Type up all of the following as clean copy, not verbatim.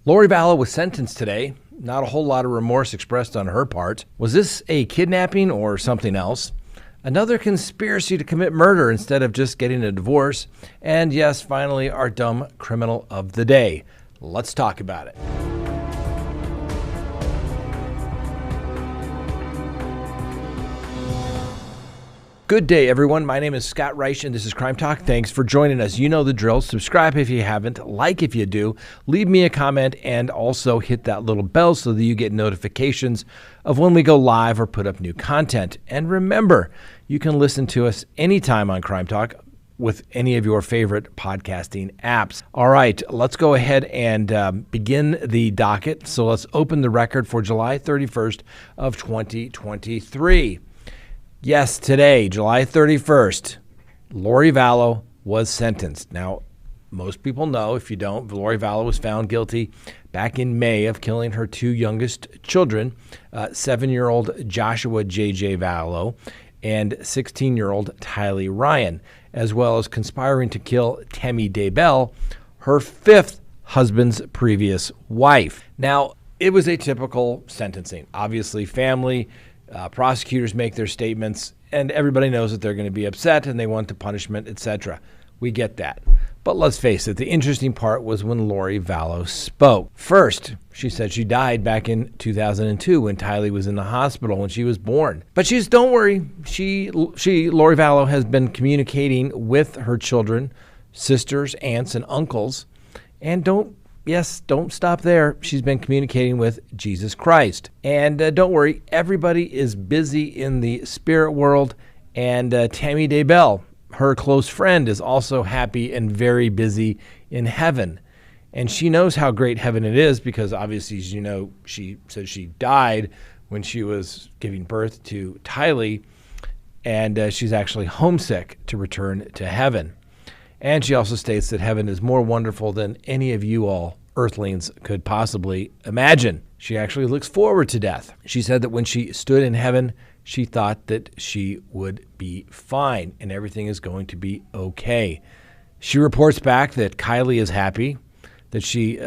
Lori Vallow was sentenced today. Not a whole lot of remorse expressed on her part. Was this a kidnapping or something else? Another conspiracy to commit murder instead of just getting a divorce. And yes, finally, our dumb criminal of the day. Let's talk about it. Good day, everyone. My name is Scott Reich, and this is CrimeTalk. Thanks for joining us. You know the drill. Subscribe if you haven't, like if you do, leave me a comment, and also hit that little bell so that you get notifications of when we go live or put up new content. And remember, you can listen to us anytime on CrimeTalk with any of your favorite podcasting apps. All right, let's go ahead and begin the docket. So let's open the record for July 31st of 2023. Yes, today, July 31st, Lori Vallow was sentenced. Now, most people know, if you don't, Lori Vallow was found guilty back in May of killing her two youngest children, 7-year-old Joshua J.J. Vallow and 16-year-old Tylee Ryan, as well as conspiring to kill Tammy Daybell, her fifth husband's previous wife. Now, it was a typical sentencing. Obviously, family, prosecutors make their statements, and everybody knows that they're going to be upset and they want the punishment, etc. We get that. But let's face it, the interesting part was when Lori Vallow spoke. First, she said she died back in 2002 when Tylee was in the hospital when she was born. But don't worry, Lori Vallow has been communicating with her children, sisters, aunts, and uncles, and don't stop there. She's been communicating with Jesus Christ. And don't worry, everybody is busy in the spirit world. And Tammy Daybell, her close friend, is also happy and very busy in heaven. And she knows how great heaven it is because obviously, as you know, she said she died when she was giving birth to Tylee. And she's actually homesick to return to heaven. And she also states that heaven is more wonderful than any of you all earthlings could possibly imagine. She actually looks forward to death. She said that when she stood in heaven, she thought that she would be fine and everything is going to be okay. She reports back that Kylie is happy, that she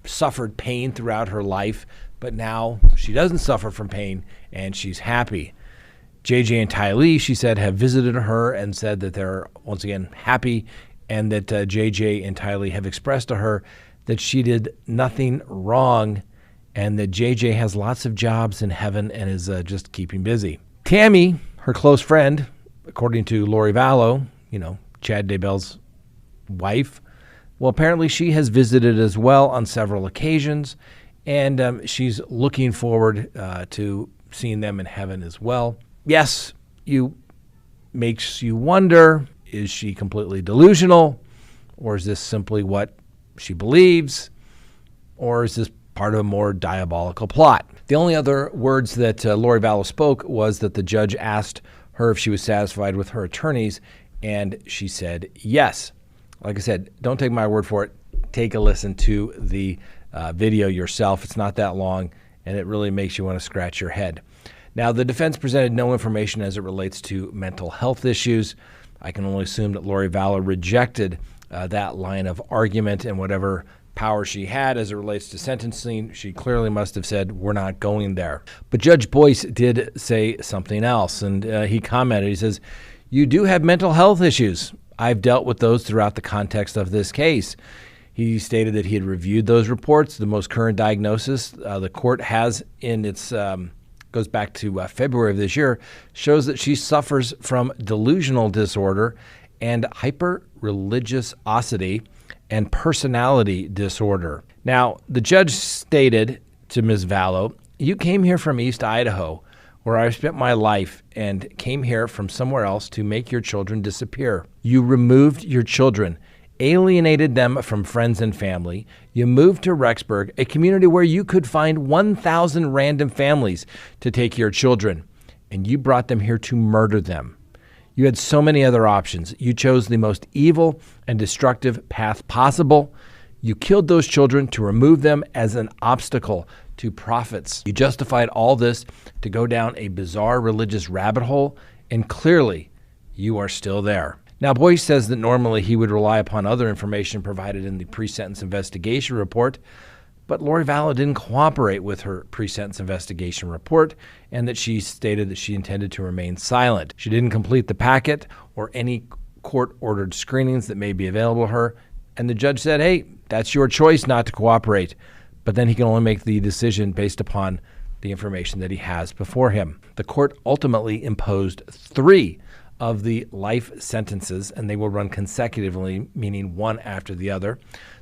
suffered pain throughout her life, but now she doesn't suffer from pain and she's happy. JJ and Tylee, she said, have visited her and said that they're once again happy, and that JJ and Tylee have expressed to her that she did nothing wrong and that JJ has lots of jobs in heaven and is just keeping busy. Tammy, her close friend, according to Lori Vallow, Chad Daybell's wife, well, apparently she has visited as well on several occasions, and she's looking forward to seeing them in heaven as well. Yes, makes you wonder, is she completely delusional, or is this simply what she believes, or is this part of a more diabolical plot? The only other words that Lori Vallow spoke was that the judge asked her if she was satisfied with her attorneys, and she said yes. Like I said, don't take my word for it. Take a listen to the video yourself. It's not that long, and it really makes you want to scratch your head. Now, the defense presented no information as it relates to mental health issues. I can only assume that Lori Vallow rejected that line of argument, and whatever power she had as it relates to sentencing, she clearly must have said, we're not going there. But Judge Boyce did say something else, and he commented, he says, you do have mental health issues. I've dealt with those throughout the context of this case. He stated that he had reviewed those reports. The most current diagnosis the court has in its goes back to February of this year, shows that she suffers from delusional disorder and hyper-religiosity and personality disorder. Now, the judge stated to Ms. Vallow, you came here from East Idaho, where I spent my life, and came here from somewhere else to make your children disappear. You removed your children, alienated them from friends and family. You moved to Rexburg, a community where you could find 1,000 random families to take your children, and you brought them here to murder them. You had so many other options. You chose the most evil and destructive path possible. You killed those children to remove them as an obstacle to profits. You justified all this to go down a bizarre religious rabbit hole, and clearly you are still there. Now, Boyce says that normally he would rely upon other information provided in the pre-sentence investigation report, But Lori Vallow didn't cooperate with her pre-sentence investigation report, and that she stated that she intended to remain silent. She didn't complete the packet or any court-ordered screenings that may be available to her, and the judge said, hey, that's your choice not to cooperate, but then he can only make the decision based upon the information that he has before him. The court ultimately imposed 3 of the life sentences, and they will run consecutively, meaning one after the other.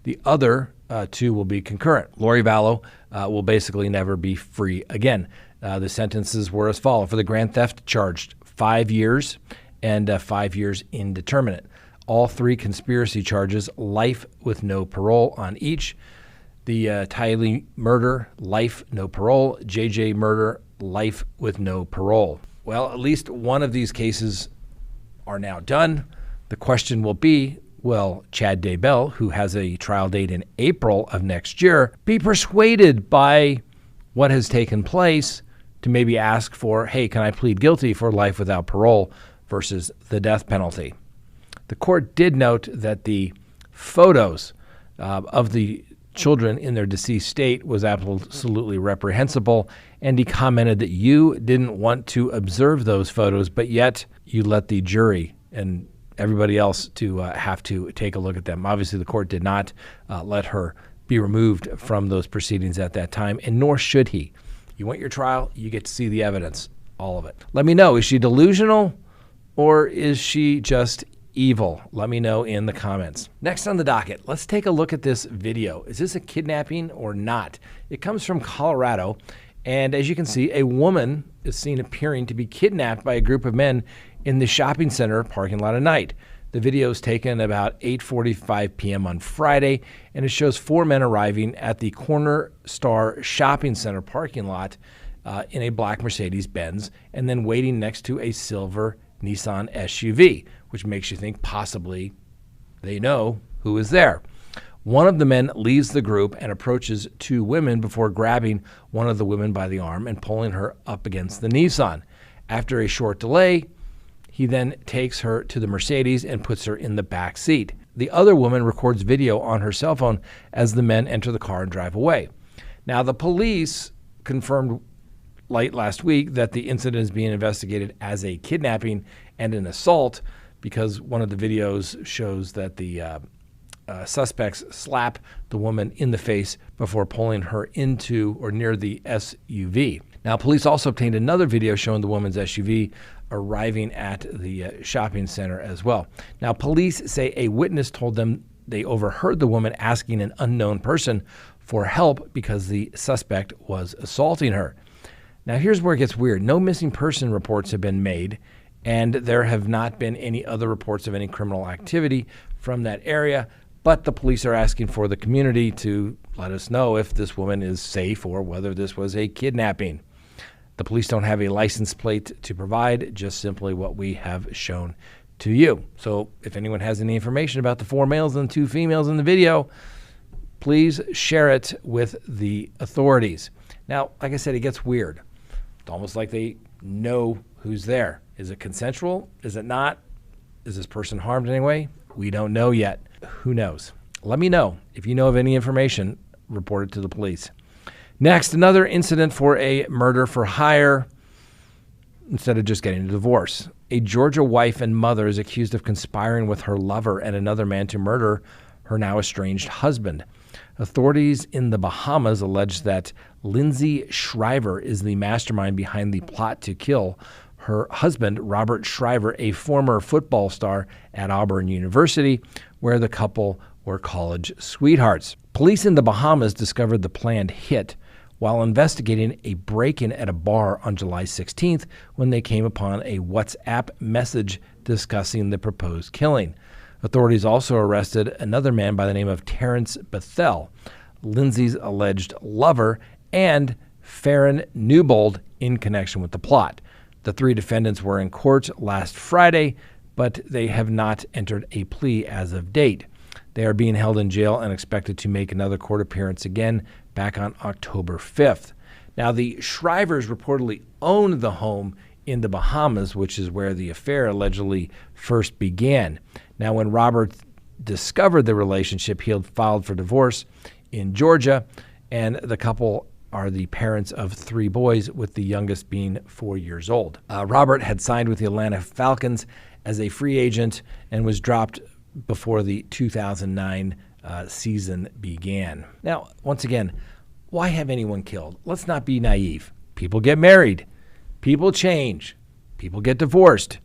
The other 2 will be concurrent. Lori Vallow will basically never be free again. The sentences were as follows. For the grand theft charged, 5 years and 5 years indeterminate. All 3 conspiracy charges, life with no parole on each. The Tylee murder, life, no parole. JJ murder, life with no parole. Well, at least one of these cases are now done. The question will be, will Chad Daybell, who has a trial date in April of next year, be persuaded by what has taken place to maybe ask for, hey, can I plead guilty for life without parole versus the death penalty? The court did note that the photos of the children in their deceased state was absolutely reprehensible, and he commented that you didn't want to observe those photos, but yet you let the jury and everybody else to have to take a look at them. Obviously, the court did not let her be removed from those proceedings at that time, and nor should he. You want your trial, you get to see the evidence, all of it. Let me know, is she delusional or is she just evil? Let me know in the comments. Next on the docket, let's take a look at this video. Is this a kidnapping or not? It comes from Colorado, and as you can see, a woman is seen appearing to be kidnapped by a group of men in the shopping center parking lot at night. The video is taken about 8:45 p.m. on Friday, and it shows 4 men arriving at the Corner Star Shopping Center parking lot in a black Mercedes-Benz, and then waiting next to a silver Nissan SUV, which makes you think possibly they know who is there. One of the men leaves the group and approaches 2 women before grabbing one of the women by the arm and pulling her up against the Nissan. After a short delay, he then takes her to the Mercedes and puts her in the back seat. The other woman records video on her cell phone as the men enter the car and drive away. Now, the police confirmed late last week that the incident is being investigated as a kidnapping and an assault because one of the videos shows that the suspects slap the woman in the face before pulling her into or near the SUV. Now, police also obtained another video showing the woman's SUV arriving at the shopping center as well. Now, police say a witness told them they overheard the woman asking an unknown person for help because the suspect was assaulting her. Now, here's where it gets weird. No missing person reports have been made, and there have not been any other reports of any criminal activity from that area, but the police are asking for the community to let us know if this woman is safe or whether this was a kidnapping. The police don't have a license plate to provide, just simply what we have shown to you. So if anyone has any information about the 4 males and 2 females in the video, please share it with the authorities. Now, like I said, it gets weird. It's almost like they know who's there. Is it consensual? Is it not? Is this person harmed in any way? We don't know yet. Who knows? Let me know. If you know of any information, report it to the police. Next, another incident for a murder for hire instead of just getting a divorce. A Georgia wife and mother is accused of conspiring with her lover and another man to murder her now estranged husband. Authorities in the Bahamas allege that Lindsay Shriver is the mastermind behind the plot to kill her husband, Robert Shriver, a former football star at Auburn University, where the couple were college sweethearts. Police in the Bahamas discovered the planned hit while investigating a break-in at a bar on July 16th when they came upon a WhatsApp message discussing the proposed killing. Authorities also arrested another man by the name of Terrence Bethel, Lindsay's alleged lover, and Farron Newbold in connection with the plot. The 3 defendants were in court last Friday, but they have not entered a plea as of date. They are being held in jail and expected to make another court appearance again back on October 5th. Now, the Shrivers reportedly owned the home in the Bahamas, which is where the affair allegedly first began. Now, when Robert discovered the relationship, he had filed for divorce in Georgia, and the couple are the parents of 3 boys, with the youngest being 4 years old. Robert had signed with the Atlanta Falcons as a free agent and was dropped before the 2009 season began. Now, once again, why have anyone killed? Let's not be naive. People get married. People change. People get divorced.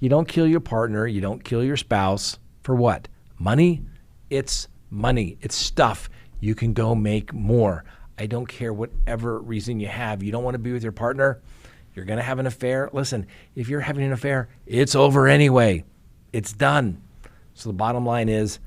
You don't kill your partner. You don't kill your spouse. For what? Money? It's money. It's stuff. You can go make more. I don't care whatever reason you have. You don't want to be with your partner. You're going to have an affair. Listen, if you're having an affair, it's over anyway. It's done. So the bottom line is,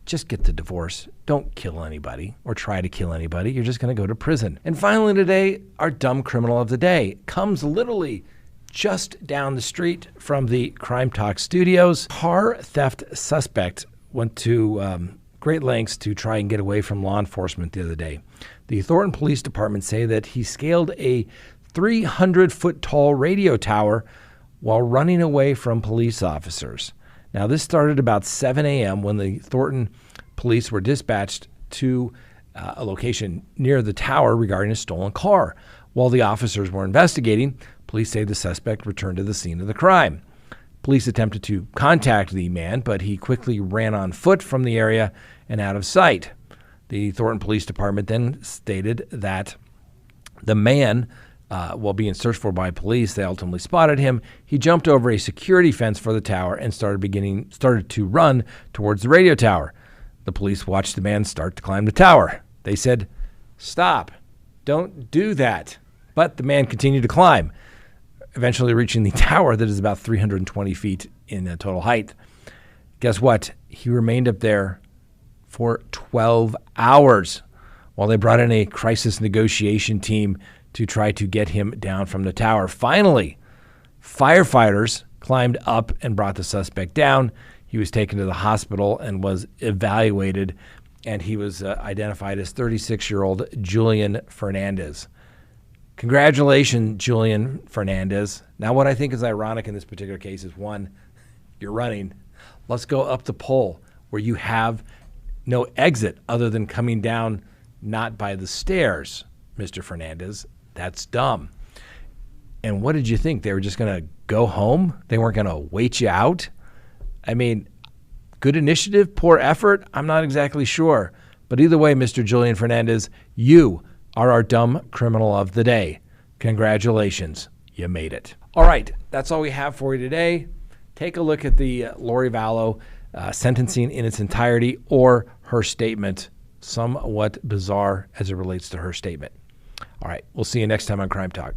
just get the divorce. Don't kill anybody or try to kill anybody. You're just going to go to prison. And finally today, our dumb criminal of the day comes literally just down the street from the CrimeTalk studios. Car theft suspect went to great lengths to try and get away from law enforcement the other day. The Thornton Police Department say that he scaled a 300-foot tall radio tower while running away from police officers. Now, this started about 7 a.m. when the Thornton police were dispatched to a location near the tower regarding a stolen car. While the officers were investigating, police say the suspect returned to the scene of the crime. Police attempted to contact the man, but he quickly ran on foot from the area and out of sight. The Thornton Police Department then stated that the man, while being searched for by police, they ultimately spotted him. He jumped over a security fence for the tower and started to run towards the radio tower. The police watched the man start to climb the tower. They said, "Stop, don't do that." But the man continued to climb, eventually reaching the tower that is about 320 feet in total height. Guess what? He remained up there for 12 hours while they brought in a crisis negotiation team to try to get him down from the tower. Finally, firefighters climbed up and brought the suspect down. He was taken to the hospital and was evaluated, and he was identified as 36-year-old Julian Fernandez. Congratulations, Julian Fernandez. Now, what I think is ironic in this particular case is, one, you're running. Let's go up the pole where you have no exit other than coming down not by the stairs, Mr. Fernandez. That's dumb. And what did you think? They were just going to go home? They weren't going to wait you out? I mean, good initiative, poor effort? I'm not exactly sure. But either way, Mr. Julian Fernandez, you are our dumb criminal of the day. Congratulations. You made it. All right. That's all we have for you today. Take a look at the Lori Vallow sentencing in its entirety, or her statement, somewhat bizarre as it relates to her statement. All right. We'll see you next time on Crime Talk.